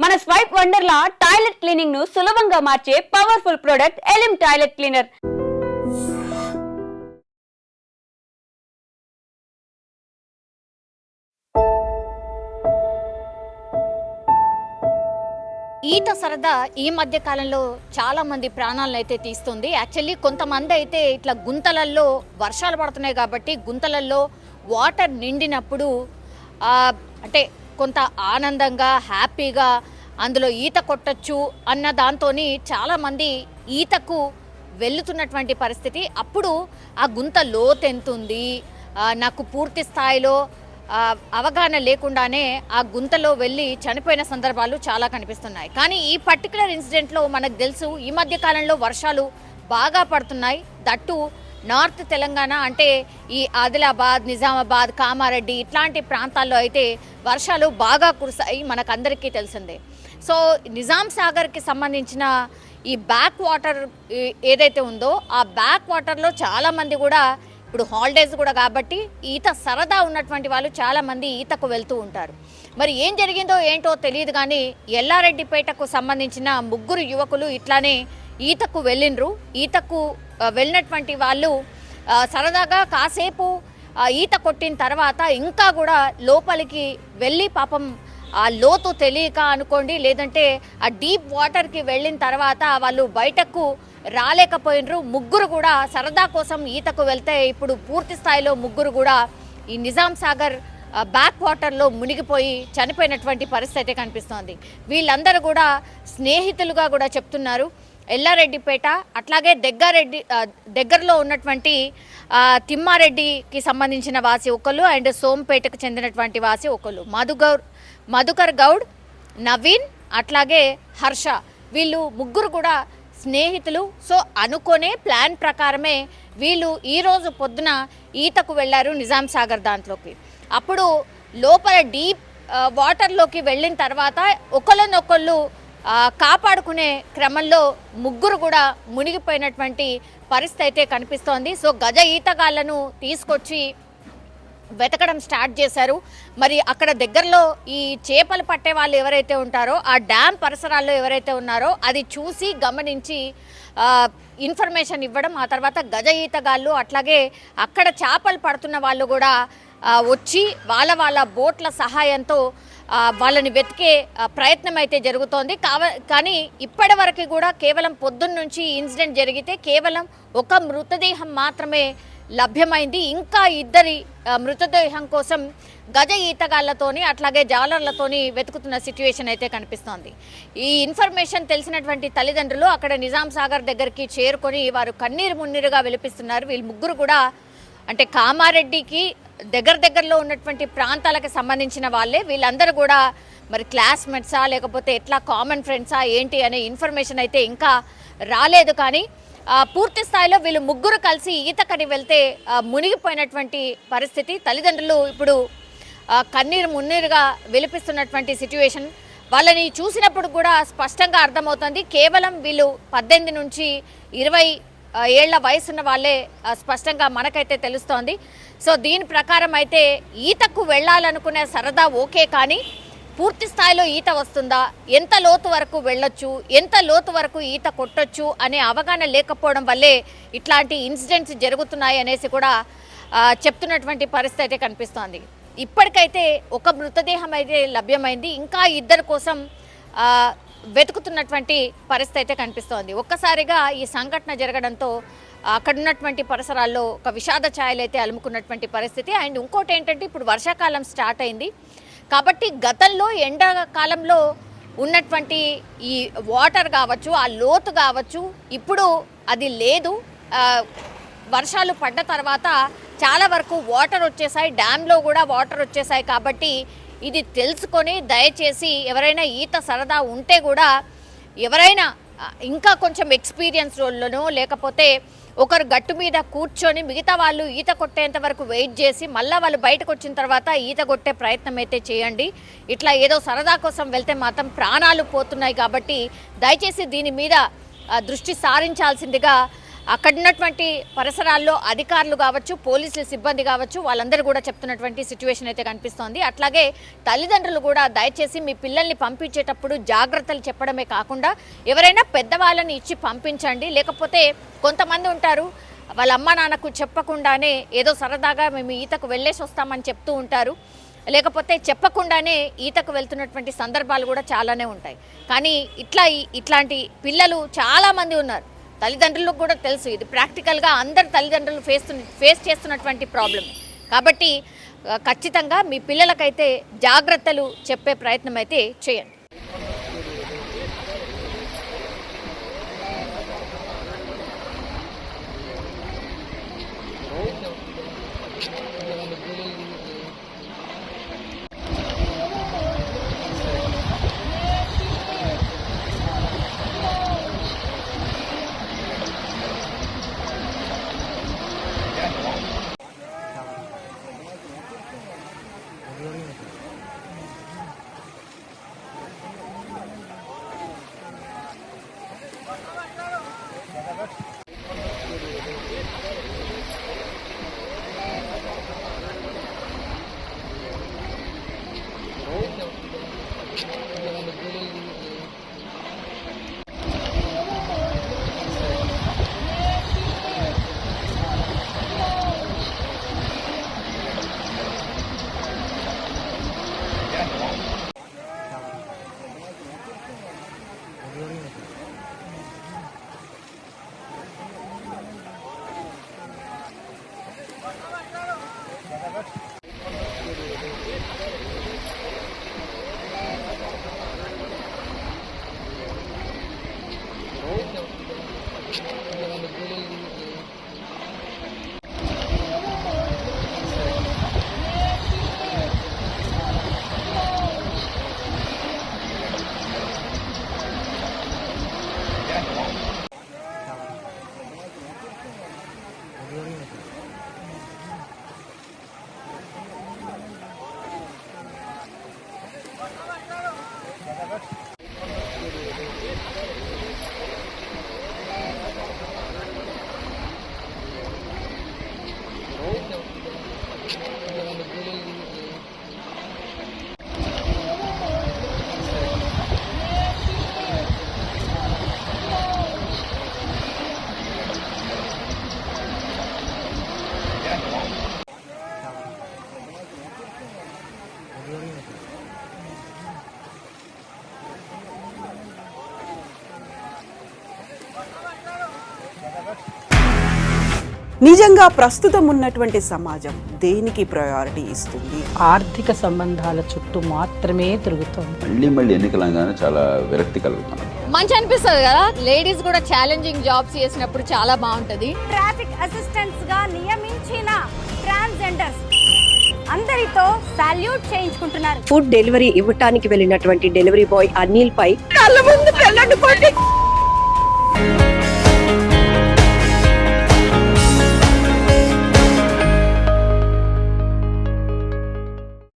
మన swipe Wonderla toilet cleaning ను సులభంగా మార్చే పవర్ఫుల్ ప్రొడక్ట్ ఎలిమ్ టాయిలెట్ క్లీనర్. ఈత సరదా ఈ మధ్య కాలంలో చాలా మంది ప్రాణాలను అయితే తీస్తుంది. యాక్చువల్లీ కొంతమంది అయితే ఇట్లా గుంతలల్లో వర్షాలు పడుతున్నాయి కాబట్టి గుంతలల్లో వాటర్ నిండినప్పుడు అంటే కొంత ఆనందంగా హ్యాపీగా అందులో ఈత కొట్టచ్చు అన్న దాంతో చాలామంది ఈతకు వెళ్తున్నటువంటి పరిస్థితి. అప్పుడు ఆ గుంత లోతు ఎంతుంది నాకు పూర్తి స్థాయిలో అవగాహన లేకుండానే ఆ గుంతలో వెళ్ళి చనిపోయిన సందర్భాలు చాలా కనిపిస్తున్నాయి. కానీ ఈ పర్టికులర్ ఇన్సిడెంట్లో మనకు తెలుసు ఈ మధ్య కాలంలో వర్షాలు బాగా పడుతున్నాయి. దట్టు నార్త్ తెలంగాణ అంటే ఈ ఆదిలాబాద్, నిజామాబాద్, కామారెడ్డి ఇట్లాంటి ప్రాంతాల్లో అయితే వర్షాలు బాగా కురిసాయి, మనకందరికీ తెలిసిందే. సో నిజాం సాగర్కి సంబంధించిన ఈ బ్యాక్ వాటర్ ఏదైతే ఉందో ఆ బ్యాక్ వాటర్లో చాలామంది కూడా ఇప్పుడు హాలిడేస్ కూడా కాబట్టి ఈత సరదా ఉన్నటువంటి వాళ్ళు చాలామంది ఈతకు వెళ్తూ ఉంటారు. మరి ఏం జరిగిందో ఏంటో తెలియదు కానీ ఎల్లారెడ్డిపేటకు సంబంధించిన 3 యువకులు ఇట్లానే ఈతకు వెళ్ళిండ్రు. ఈతకు వెళ్ళినటువంటి వాళ్ళు సరదాగా కాసేపు ఈత కొట్టిన తర్వాత ఇంకా కూడా లోపలికి వెళ్ళి పాపం ఆ లోతు తెలియక అనుకోండి, లేదంటే ఆ డీప్ వాటర్కి వెళ్ళిన తర్వాత వాళ్ళు బయటకు రాలేకపోయినరు. 3 కూడా సరదా కోసం ఈతకు వెళ్తే ఇప్పుడు పూర్తి స్థాయిలో 3 కూడా ఈ నిజాం సాగర్ బ్యాక్ వాటర్లో మునిగిపోయి చనిపోయినటువంటి పరిస్థితి కనిపిస్తోంది. వీళ్ళందరూ కూడా స్నేహితులుగా కూడా చెప్తున్నారు. ఎల్లారెడ్డిపేట అట్లాగే దగ్గరలో ఉన్నటువంటి తిమ్మారెడ్డికి సంబంధించిన వాసి ఒకళ్ళు అండ్ సోంపేటకు చెందినటువంటి వాసి ఒకళ్ళు మధుకర్ గౌడ్, నవీన్ అట్లాగే హర్ష, వీళ్ళు 3 కూడా స్నేహితులు. సో అనుకునే ప్లాన్ ప్రకారమే వీళ్ళు ఈరోజు పొద్దున ఈతకు వెళ్ళారు నిజాం సాగర్ దాంట్లోకి. అప్పుడు లోపల డీప్ వాటర్లోకి వెళ్ళిన తర్వాత ఒకళ్ళనొకళ్ళు కాపాడుకునే క్రమంలో 3 కూడా మునిగిపోయినటువంటి పరిస్థితి అయితే కనిపిస్తోంది. సో గజ ఈతగాళ్లను తీసుకొచ్చి వెతకడం స్టార్ట్ చేశారు. మరి అక్కడ దగ్గరలో ఈ చేపలు పట్టే వాళ్ళు ఎవరైతే ఉంటారో ఆ డ్యామ్ పరిసరాల్లో ఎవరైతే ఉన్నారో అది చూసి గమనించి ఇన్ఫర్మేషన్ ఇవ్వడం, ఆ తర్వాత గజ ఈతగాళ్ళు అట్లాగే అక్కడ చేపలు పడుతున్న వాళ్ళు కూడా వచ్చి వాళ్ళ బోట్ల సహాయంతో వాళ్ళని వెతికే ప్రయత్నం అయితే జరుగుతోంది. కానీ ఇప్పటి వరకు కూడా కేవలం పొద్దున్న నుంచి ఇన్సిడెంట్ జరిగితే కేవలం ఒక మృతదేహం మాత్రమే లభ్యమైంది. ఇంకా 2 మృతదేహం కోసం గజ ఈతగాళ్లతోని అట్లాగే జాలర్లతోని వెతుకుతున్న సిచ్యువేషన్ అయితే కనిపిస్తోంది. ఈ ఇన్ఫర్మేషన్ తెలిసినటువంటి తల్లిదండ్రులు అక్కడ నిజాం సాగర్ దగ్గరికి చేరుకొని వారు కన్నీరు మున్నీరుగా విలిపిస్తున్నారు. వీళ్ళు 3 కూడా అంటే కామారెడ్డికి దగ్గరలో ఉన్నటువంటి ప్రాంతాలకు సంబంధించిన వాళ్ళే. వీళ్ళందరూ కూడా మరి క్లాస్మేట్సా లేకపోతే ఎట్లా కామన్ ఫ్రెండ్సా ఏంటి అనే ఇన్ఫర్మేషన్ అయితే ఇంకా రాలేదు. కానీ పూర్తి స్థాయిలో వీళ్ళు 3 కలిసి ఈతకని వెళ్తే మునిగిపోయినటువంటి పరిస్థితి. తల్లిదండ్రులు ఇప్పుడు కన్నీరు మున్నీరుగా విలిపిస్తున్నటువంటి సిచ్యువేషన్. వాళ్ళని చూసినప్పుడు కూడా స్పష్టంగా అర్థమవుతుంది కేవలం వీళ్ళు 18 నుంచి 20 ఏళ్ల వయసున్న వాళ్ళే స్పష్టంగా మనకైతే తెలుస్తోంది. సో దీని ప్రకారం అయితే ఈతకు వెళ్ళాలనుకునే సరదా ఓకే, కానీ పూర్తి స్థాయిలో ఈత వస్తుందా, ఎంత లోతు వరకు వెళ్ళొచ్చు, ఎంత లోతు వరకు ఈత కొట్టొచ్చు అనే అవగాహన లేకపోవడం వల్లే ఇట్లాంటి ఇన్సిడెంట్స్ జరుగుతున్నాయి అనేసి కూడా చెప్తున్నటువంటి పరిస్థితి అయితే కనిపిస్తోంది. ఇప్పటికైతే ఒక మృతదేహం అయితే లభ్యమైంది, ఇంకా 2 కోసం వెతుకుతున్నటువంటి పరిస్థితి అయితే కనిపిస్తోంది. ఒక్కసారిగా ఈ సంఘటన జరగడంతో అక్కడ ఉన్నటువంటి పరిసరాల్లో ఒక విషాద ఛాయలు అయితే అలుముకున్నటువంటి పరిస్థితి. అండ్ ఇంకోటి ఏంటంటే ఇప్పుడు వర్షాకాలం స్టార్ట్ అయింది కాబట్టి గతంలో ఎండాకాలంలో ఉన్నటువంటి ఈ వాటర్ కావచ్చు, ఆ లోతు కావచ్చు, ఇప్పుడు అది లేదు. వర్షాలు పడ్డ తర్వాత చాలా వరకు వాటర్ వచ్చేసాయి, డ్యామ్లో కూడా వాటర్ వచ్చేసాయి. కాబట్టి ఇది తెలుసుకొని దయచేసి ఎవరైనా ఈత సరదా ఉంటే కూడా ఎవరైనా ఇంకా కొంచెం ఎక్స్పీరియన్స్ రోల్లోనో లేకపోతే ఒకరు గట్టు మీద కూర్చొని మిగతా వాళ్ళు ఈత కొట్టేంత వరకు వెయిట్ చేసి మళ్ళీ వాళ్ళు బయటకు వచ్చిన తర్వాత ఈత కొట్టే ప్రయత్నం అయితే చేయండి. ఇట్లా ఏదో సరదా కోసం వెళ్తే మాత్రం ప్రాణాలు పోతున్నాయి. కాబట్టి దయచేసి దీని మీద దృష్టి సారించాల్సిందిగా అక్కడ ఉన్నటువంటి పరిసరాల్లో అధికారులు కావచ్చు, పోలీసుల సిబ్బంది కావచ్చు, వాళ్ళందరూ కూడా చెప్తున్నటువంటి సిచ్యువేషన్ అయితే కనిపిస్తోంది. అట్లాగే తల్లిదండ్రులు కూడా దయచేసి మీ పిల్లల్ని పంపించేటప్పుడు జాగ్రత్తలు చెప్పడమే కాకుండా ఎవరైనా పెద్దవాళ్ళని ఇచ్చి పంపించండి. లేకపోతే కొంతమంది ఉంటారు, వాళ్ళ అమ్మ నాన్నకు చెప్పకుండానే ఏదో సరదాగా మేము ఈతకు వెళ్ళేసి వస్తామని చెప్తూ ఉంటారు. లేకపోతే చెప్పకుండానే ఈతకు వెళ్తున్నటువంటి సందర్భాలు కూడా చాలానే ఉంటాయి. కానీ ఇట్లాంటి పిల్లలు చాలామంది ఉన్నారు. తల్లిదండ్రులకు కూడా తెలుసు, ఇది ప్రాక్టికల్గా అందరు తల్లిదండ్రులు ఫేస్ చేస్తున్నటువంటి ప్రాబ్లం. కాబట్టి ఖచ్చితంగా మీ పిల్లలకైతే జాగ్రత్తలు చెప్పే ప్రయత్నం అయితే చేయండి. నిజంగా ప్రస్తుతం ఉన్నటువంటి సమాజం దేనికి ప్రయారిటీ ఇస్తుంది? ఆర్థిక సంబంధాల చుట్టూ మాత్రమే తిరుగుతుంది. మళ్ళీ ఎన్నికలంగానే చాలా విరక్తి కలుగుతాను. మంచి అనిపిస్తుంది కదా, లేడీస్ కూడా ఛాలెంజింగ్ జాబ్స్ చేసినప్పుడు చాలా బాగుంటది. ట్రాఫిక్ అసిస్టెంట్స్ గా నియమించిన ట్రాన్స్జెండర్స్ అందరితో సాల్యూట్ చేయించుకుంటున్నారు. ఫుడ్ డెలివరీ ఇవ్వటానికి వెళ్ళినటువంటి డెలివరీ బాయ్ అనిల్ పై కళ్ళ ముందు